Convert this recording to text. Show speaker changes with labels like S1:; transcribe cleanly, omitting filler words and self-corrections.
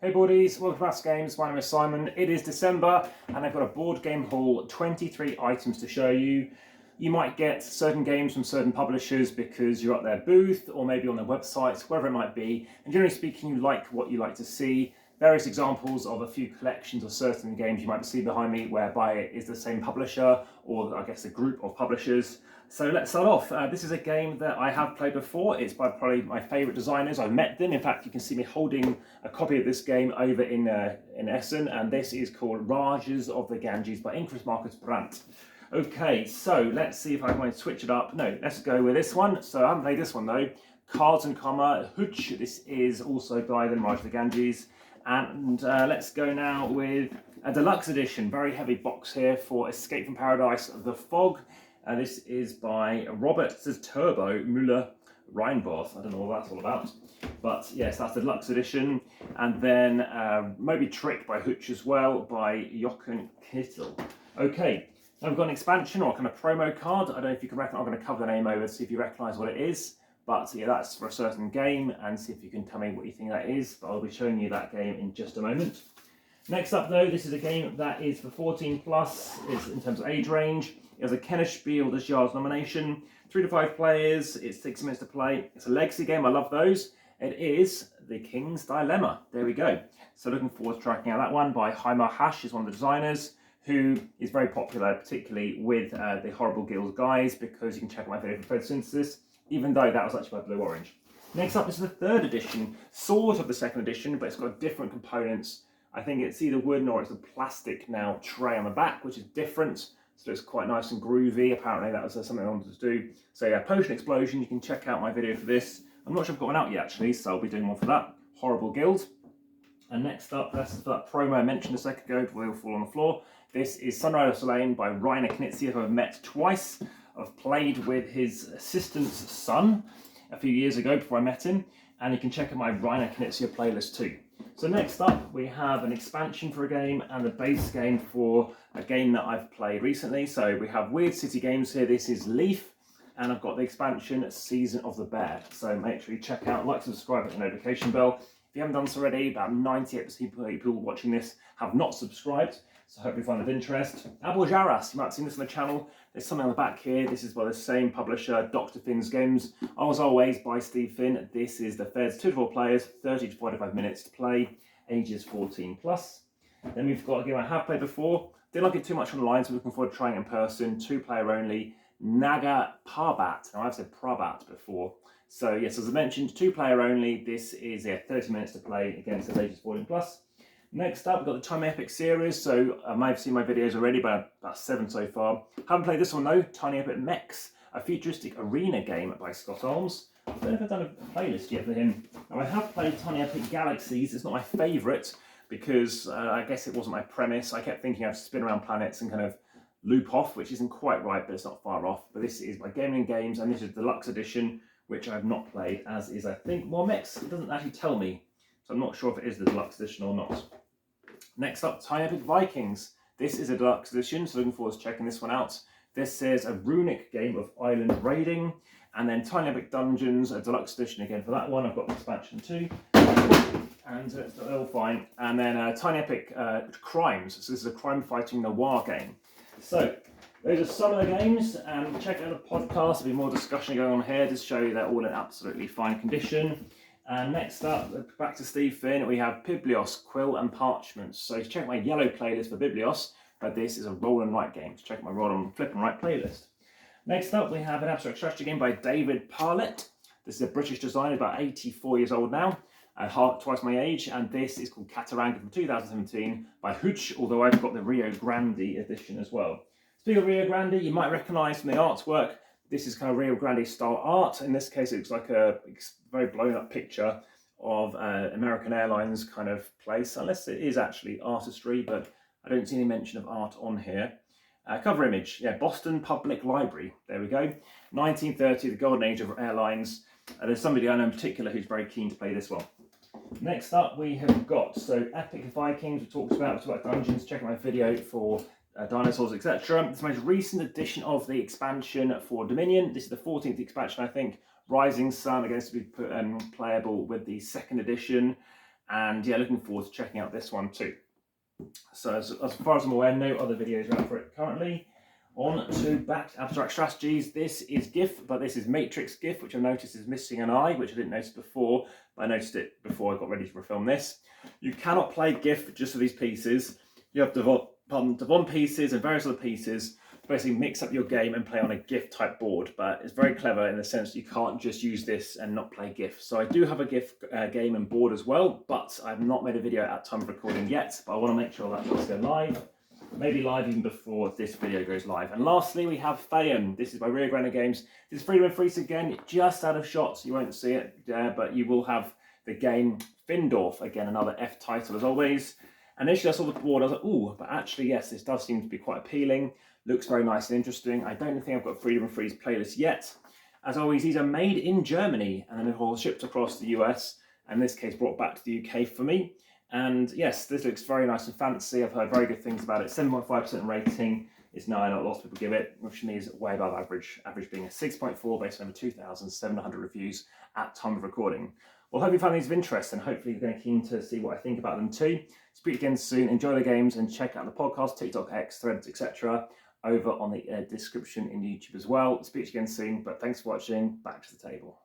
S1: Hey boardies, welcome to AmassGames. My name is Simon. It is December and I've got a board game haul, 23 items to show you. You might get certain games from certain publishers because you're at their booth or maybe on their websites, wherever it might be. And generally speaking, you like what you like to see. Various examples of a few collections of certain games you might see behind me whereby it is the same publisher or I guess a group of publishers. So let's start off. This is a game that I have played before. It's by probably my favourite designers. I've met them. In fact, you can see me holding a copy of this game over in Essen, and this is called Rajas of the Ganges by Ingrid Marcus Brandt. Okay, so let's see if I can switch it up. No, let's go with this one. So I haven't played this one though. Cards and Comma, Hutch. This is also by the Rajas of the Ganges. And let's go now with a deluxe edition, very heavy box here for Escape from Paradise, The Fog. This is by Robert Turbo Müller Reinboth. I don't know what that's all about. But yes, that's the deluxe edition. And then Moby Trick by Hutch as well, by Jochen Kittel. Okay, now we've got an expansion or kind of promo card. I don't know if you can recognize, I'm going to cover the name over, see if you recognise what it is. But yeah, that's for a certain game, and see if you can tell me what you think that is. But I'll be showing you that game in just a moment. Next up though, this is a game that is for 14 plus, is in terms of age range. It has a Kenner SPIEL.digital nomination, 3 to 5 players, it's 6 minutes to play. It's a legacy game, I love those. It is The King's Dilemma. There we go. So looking forward to tracking out that one by Haimar Hash, is one of the designers, who is very popular, particularly with the Horrible Guild guys, because you can check out my video for photosynthesis, even though that was actually by Blue Orange. Next up is the third edition, sort of the second edition, but it's got different components. I think it's either wooden or it's a plastic now tray on the back, which is different. So it's quite nice and groovy. Apparently that was something I wanted to do. So yeah, Potion Explosion, you can check out my video for this. I'm not sure I've got one out yet actually, so I'll be doing one for that. Horrible Guild. And next up, that's that promo I mentioned a second ago, where they all fall on the floor. This is Sunrise Soleil by Rainer Knizia, who I've met twice. I've played with his assistant's son a few years ago before I met him. And you can check out my Rainer Knizia playlist too. So next up, we have an expansion for a game and the base game for a game that I've played recently. So we have Weird City Games here. This is Leaf, and I've got the expansion Season of the Bear. So make sure you check out, like, subscribe, hit the notification bell. If you haven't done so already, about 98% of people watching this have not subscribed. So I hope you find it of interest. Abu Jaras, you might have seen this on the channel. There's something on the back here. This is by the same publisher, Dr. Finn's Games. As always, by Steve Finn. This is the Feds, 2 to 4 players, 30 to 45 minutes to play, ages 14 plus. Then we've got a game I have played before. Didn't like it too much online, so I'm looking forward to trying it in person. 2-player only, Naga Parbat. Now I've said Prabat before. So yes, as I mentioned, 2-player only. This is 30 minutes to play. Again, it says ages 14 plus. Next up, we've got the Tiny Epic series. So I might have seen my videos already, but about 7 so far. Haven't played this one though, Tiny Epic Mechs, a futuristic arena game by Scott Holmes. I don't know if I've done a playlist yet for him. Now I have played Tiny Epic Galaxies. It's not my favourite because I guess it wasn't my premise. I kept thinking I'd spin around planets and kind of loop off, which isn't quite right, but it's not far off. But this is by Gaming Games, and this is the deluxe edition, which I have not played, as is, I think, more mechs. It doesn't actually tell me, so I'm not sure if it is the deluxe edition or not. Next up, Tiny Epic Vikings. This is a deluxe edition, so looking forward to checking this one out. This says a runic game of island raiding. And then Tiny Epic Dungeons, a deluxe edition again for that one. I've got the expansion too. And they're all fine. And then Tiny Epic Crimes. So this is a crime fighting noir game. So those are some of the games. Check out the podcast. There'll be more discussion going on here to show you they're all in absolutely fine condition. And next up, back to Steve Finn, we have Biblios, Quill and Parchments. So check my yellow playlist for Biblios, but this is a roll and write game. So check my roll and flip and write playlist. Next up, we have an abstract strategy game by David Parlett. This is a British designer, about 84 years old now, twice my age, and this is called Cataranga from 2017 by Hutch, although I've got the Rio Grande edition as well. Speaking of Rio Grande, you might recognise from the artwork, this is kind of Rio Grande style art. In this case, it looks like a very blown up picture of American Airlines kind of place, unless it is actually artistry, but I don't see any mention of art on here. Cover image, yeah, Boston Public Library. There we go. 1930, the golden age of airlines. There's somebody I know in particular who's very keen to play this one. Next up, we have got Epic Vikings. We talked about dungeons. Check out my video for dinosaurs, etc. It's the most recent edition of the expansion for Dominion. This is the 14th expansion, I think. Rising Sun, I guess, to be playable with the second edition. And yeah, looking forward to checking out this one too. So as far as I'm aware, no other videos are out for it currently. On to back to abstract strategies. This is GIF, but this is Matrix GIF, which I noticed is missing an eye, which I didn't notice before, but I noticed it before I got ready to film this. You cannot play GIF just for these pieces. You have Devon pieces and various other pieces to basically mix up your game and play on a GIF type board, but it's very clever in the sense you can't just use this and not play GIF. So I do have a GIF game and board as well, but I've not made a video at time of recording yet, but I want to make sure that does go live. Maybe live even before this video goes live. And lastly, we have Fayon. This is by Rio Grande Games. This is Freedom and Freeze again, just out of shots. You won't see it, but you will have the game Findorf. Again, another F title as always. Initially, I saw the board, I was like, ooh, but actually, yes, this does seem to be quite appealing. Looks very nice and interesting. I don't think I've got Freedom and Freeze playlist yet. As always, these are made in Germany and then all shipped across the US, and in this case, brought back to the UK for me. And yes, this looks very nice and fancy. I've heard very good things about it. 7.5% rating is now not lots of people give it, which to me is way above average. Average being a 6.4 based on over 2,700 reviews at time of recording. Well, hope you found these of interest, and hopefully you're going keen to see what I think about them too. Speak again soon. Enjoy the games and check out the podcast, TikTok, X, Threads, etc. over on the description in YouTube as well. Speak again soon, but thanks for watching. Back to the table.